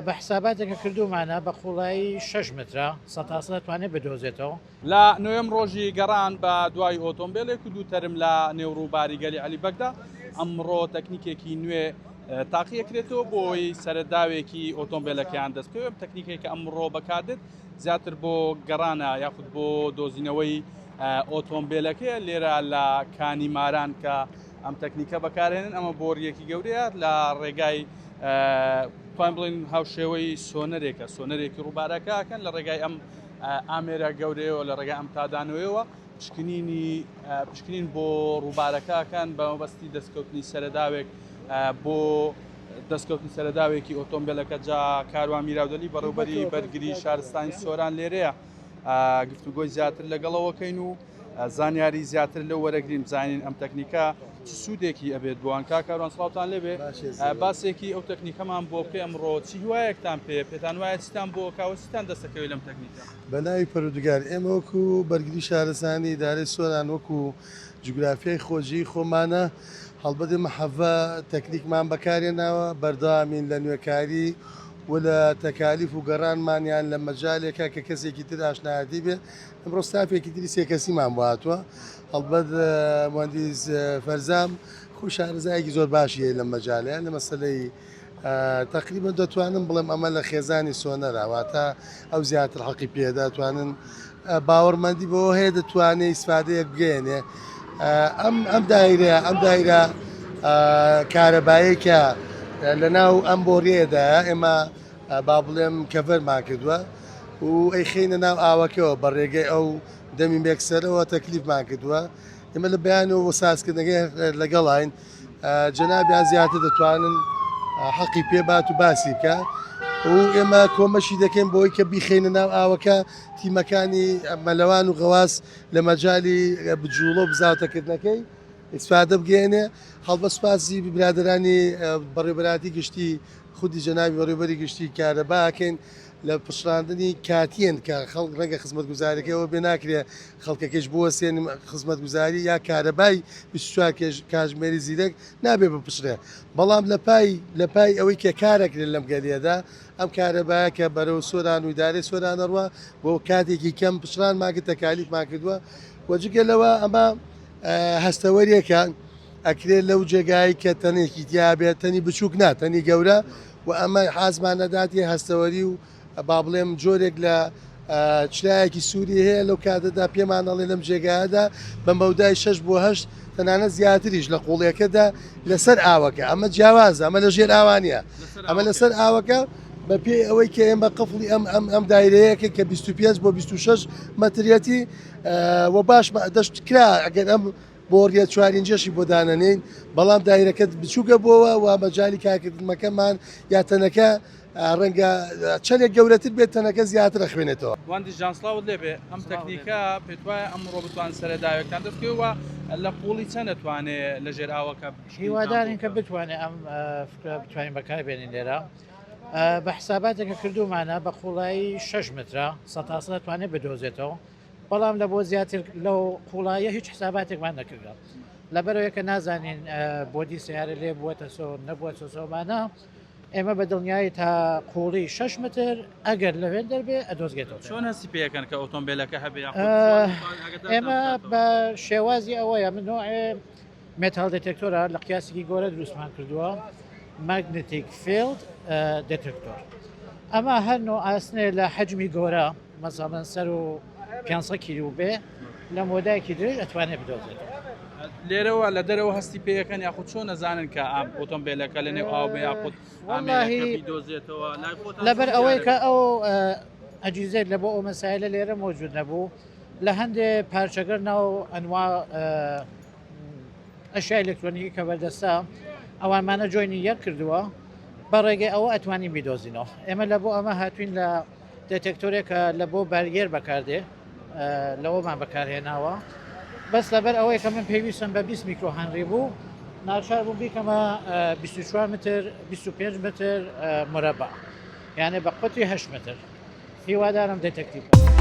بە حساباتێکە کردومانە بە قوڵایی 6 مترە 100 دەتوانێت بدۆزێتەوە. لە نوێم ڕۆژی گەڕان بە دوای ئۆتۆمبیلێک و دووتەرم لە نێوڕووباری گەلی عەلیبەگدا ئەمڕۆ تەکنیکێکی نوێ تاقیەکرێتەوە بۆی سەرەداوێکی ئۆتۆمبیلەکەیان دەست پێ تەکنیکێکە ئەمڕۆ بەکاردێت زیاتر بۆ گەڕانە یاخود بۆ دۆزینەوەی ئۆتۆمبیلەکەیە لێرە لە کانی ماران کە ئەم تەکنیکە بەکارهێنن ئەمە بۆریەکی گەورەیە لە ڕێگای توان بڵین هاوشێوەی سۆنەرێکە سۆنەرێکی ڕووبارەکەکەن لە ڕێگای ئەم ئامێرە گەورەیەوە لە ڕێگای ئەم تادانەوەیەوە پشکنین بۆ ڕووبارەکەکان بە مەبەستی دەستکەوتنی سەرەداوێک بۆ دەستکەوتنی سەرەداوێکی ئۆتۆمبیلەکە جا کاروان میراودەلی بەڕێوبەری بەرگری شارستانی سۆران لێرەیە گفتوگۆی زیاتر لەگەڵەوەکەین و زانیاری زیاتر لەو وەرەگرین بزانین ئەم تەکنیکە سوودێکی ئەبێت بۆوان کاروان سڵاوتان لێبێ باسێکی ئەو تەکنیکەمان بۆ بکە ئەمڕۆ چی هیوایەکتان پێتان وایە چتان بۆ کاوەستان دەستەکەوی لەم تەکنیکە بە ناوی پەروردگار ئێمە وەکو بەرگری شارستانی دارەی سۆران وەکو جوگرافیای خۆجی خۆمانە هەڵبەت محەڤە تەکنیکمان بەکارێناوە بەردەوامین لە نوێکاری و لە تەکالیف و گەڕانمانیان لە مەجالێکە کە کەسێکی تر ئاشنایەتی بێ ئەمڕۆ ستافێکی تری سێکەسیمان بۆ هاتووە هەڵبەت مهندس فەرزام خۆی شارەزایەکی زۆر باشی هەیە لە مەجالەیە لە مەسەلەی تقریبا دەتوانم بڵێم ئەمە لە خێزانی سۆنەرە واتە ئەو زیاتر حەقی پێدا توانن باوەڕمەندی بەوە هەیە دەتوانێت ئیسفادەیەک بگەێنێ ئەم دایرە کارەباییکە لە ناو ئەم بۆڕێدا ئێمە با بڵێم کەڤەرمان کردووە و ئەی خینە ناو ئاوەکەەوە بە ڕێگەی ئەو دەمی بێکسەرەوە تەکلیفمان کردووە ئێمە لە بەیانەوە سازکردنەکەی لەگەڵین جەنابیان زیاتر دەتوانن حەقی پێبات و باسی بکە و ئێمە کۆمەشی دەکەین بۆی کە بیخینە ناو ئاوەکە تیمەکانی مەلەوان و غەواز لە مەجای بجوڵۆ بزاوتەکردنەکەی ئیسفادە بگەێنێ هەڵبە سوپاسی برادرانی بەڕێبەراتی گشتی خودی جەنابی بەڕێوەبەری گشتی کارەباکەین لە پشراندنی کاتیان کە خەڵک ڕەنگە خزمەت گوزاریەکەەوە بێ ناکرێ خەڵکەکەش بووە سێن خزمەت گوزاری یا کارەبای 24 کاتژمێری زیرەک نابێ بپشرێ بەڵام لە پای ئەوەی کە کارەکرێت لەم گەلیەدا ئەم کارەبایە کە بەرەو سۆران و ئیدارەی سۆرانەڕوە بۆ کاتێکی کەم پشران ماکرد تەکالیفمان کردووە وەجگەلەوە ئەمە هەستەوەریەکە ئەکرێت لەو جێگایی کە تەنێکی دیابێت تەنی بچووک ناتەنی گەورە و ئەمە حازمان نەداتی هەستەوەری و با بڵێم جۆرێک لە چلایەکی سووری هەیە لەو کاتەدا پێمان دەڵێ لەم جێگایەدا بە مەودای 6 بۆ 8 تەنانە زیاتریش لە قوڵیەکەدا لەسەر ئاوەکە ئەمە جیاوازە ئەمە لە ژێر ئاوانە ئەمە لەسەر ئاوەکە بە پێ ئەوەی کە ئێمە قفڵی ئەم دایرەیەکە کە 25 بۆ 26 مەتریەتی و باش دەشت کرا ئەگەر ئەم بۆڕیە چوارینجەشی بۆ دانەنین بەڵام دایرەکەت بچووکە بۆەوە و مەجای کارکردنەکەمان یا تەنەکە ڕەنگە چەلێک گەورەتر بێت تەنەکە زیاتر خوێنێتەوە واندی جانسلااوت لێبێ ئەم تەکنیکە پێت وایە ئەمڕۆ بتوان سەرەداوێکتان دەستکەوە لە قوڵی چەند دەتوانێت لە ژێر ئاوەکە هیوادارین کە بتوانێت ئەم بتوانین بەکاربێنین لێرە بە حساباتێکە کردومانە بە قوڵایی 6 مترە 100 دەتوانێت بدۆزێتەوە بەڵام لە بۆ زیاتر لەو قوڵایە هیچ حساباتێکمان نەکردە لەبەرەوەی کە نازانین بۆدی سیارە لێ بووەتە سۆ نەبووە سۆسۆمانە ئێمە بە دڵنیایی تا قوڵی 6 متر ئەگەر لەوێن دەربێ ئەدۆزگێتەوە چۆن هەستی پێەکەن کە ئۆتۆمبیلەکە هەبێ ئێمە بە شێوازی ئەوەیە من مێتال دێتێکتۆرە لە قیاسێکی گۆرە دروستمان کردووە ماگنتیک فیلد دێتێکتۆر ئەمە هەرنۆ ئاسنێ لە حەجمی گۆرە مەسەڵەن سەر و 500 کیلو بێ لە مۆدایکی درێژ ئەتوانێت بدۆزێت لێرەوە لە دەرەوە هەستی پێەکەن یاخود چۆن نەزانن کە ئۆتۆمبیلەکە لە نێو ئاو بێ یاخود دۆزێتەوە لەبەر ئەوەی کە ئەو ئەجیزێت لە بۆ ئەو مەسایلە لێرە مۆجود نەبوو لە هەندێک پارچەگەر ناو ئەنوا ئەشیای ئەلکترۆنیکی کە بەردەستە ئەوانمانە جۆینی یەک کردووە بە ڕێگەی ئەوە ئەتوانی بیدۆزینەوە ئێمە لە بۆ ئەمە هاتوین لە دێتێکتۆرێکە لە بۆ بەرگێر بەکاردێ لەوەمان بەکارهێناوە بەس لەبەر ئەوەی کە من پێویستم بە 20 میکرۆ هەنری بوو ناچار بوو بیکەمە 24 متر 25 متر مربع یعنی بە قوتی 8 متر هیوادارم دێتێکتیڤ